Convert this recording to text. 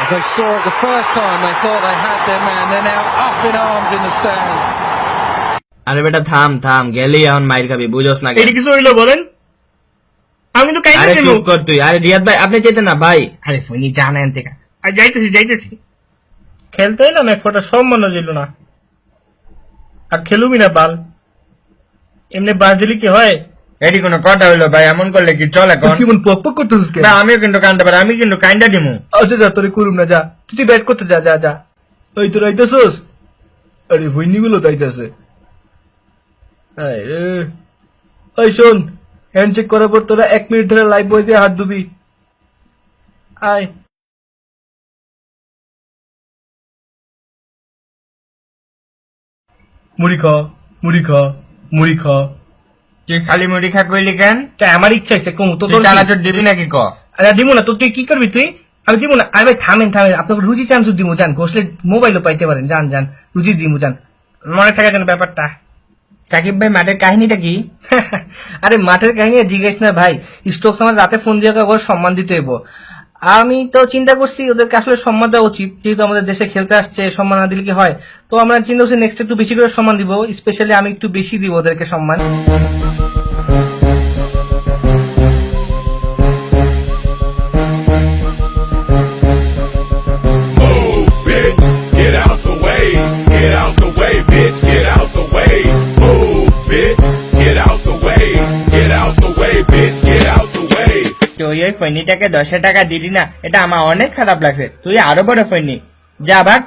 As they saw it the first time, they thought they had their man. They're now up in arms in the stands. আরে বেটা থাম থাম, গেলেই এখন মাইর খাবি, বুঝোস না? এটা কিছু হইলো বলেন? আমি তো আরে চুপ কর তুই। আরে রিয়াদ ভাই আপনি যেতেন না ভাই। আরে ফোনই জানেন থেকে আর যাইতেছি খেলতে এলাম, এক ফোঁটা সম্মান দিল না, আর খেলুবি না বাল। এমনি বাস দিলে কি হয়? এটি কোনো কথা হইলো ভাই? এমন করলে কি চলে? কি মন পক পক করতেছিস কেন? না আমিও কিন্তু কান্দতে পারি, আমি কিন্তু কান্দা দিমু। আচ্ছা যা, তোরে করুম না, যা তুই ব্যাট করতে যা যা যা। ওই তোর আইতাছস? আরে ভইনি গুলো তাইতাছে। ওই শোন, হ্যান্ডশেক করার পর তোরা 1 মিনিট ধরে লাইভ বই দিয়ে হাত ধুবি। আয় মুড়ি খা, মুড়ি খা, মুড়ি খা। তুই খালি মুড়ি খা কইলি কেন? আমার ইচ্ছা হয়েছে কমু তো। তুই চানাচুর দিবি নাকি ক? আরে দিব না তো, তুই কি করবি তুই? আমি দিব না। আরে ভাই থামেন আপনাকে রুজি চানাচুর দিব, যান ঘষলে মোবাইলও পাইতে পারেন, যান রুজি দিব, যান। মনে থাকে যেন ব্যাপারটা। সাকিব ভাই মাঠের কাহিনীটা কি? আরে মাঠের কাহিনী জিজ্ঞেস না ভাই, স্টোকস আমার রাতে ফোন দিয়ে ওর সম্মান দিতে হইব। আমি তো চিন্তা করছি ওদেরকে আসলে সম্মান দেওয়া উচিত, যেহেতু আমাদের দেশে খেলতে আসছে, সম্মান না দিলে কি হয়? তো আমরা চিন্তা করছি নেক্সট একটু বেশি করে সম্মান দিব, স্পেশালি আমি একটু বেশি দিব ওদেরকে সম্মান। Move, bitch, get out the way. Get out the way, bitch, get out the way. Move, bitch, get out the way. Get out the way, bitch, get out the way. তুই ওই ফৈনিটাকে 10 টাকা দিলি না, এটা আমার অনেক খারাপ লাগছে। তুই আরো বড় ফৈনি, যা ভাগ।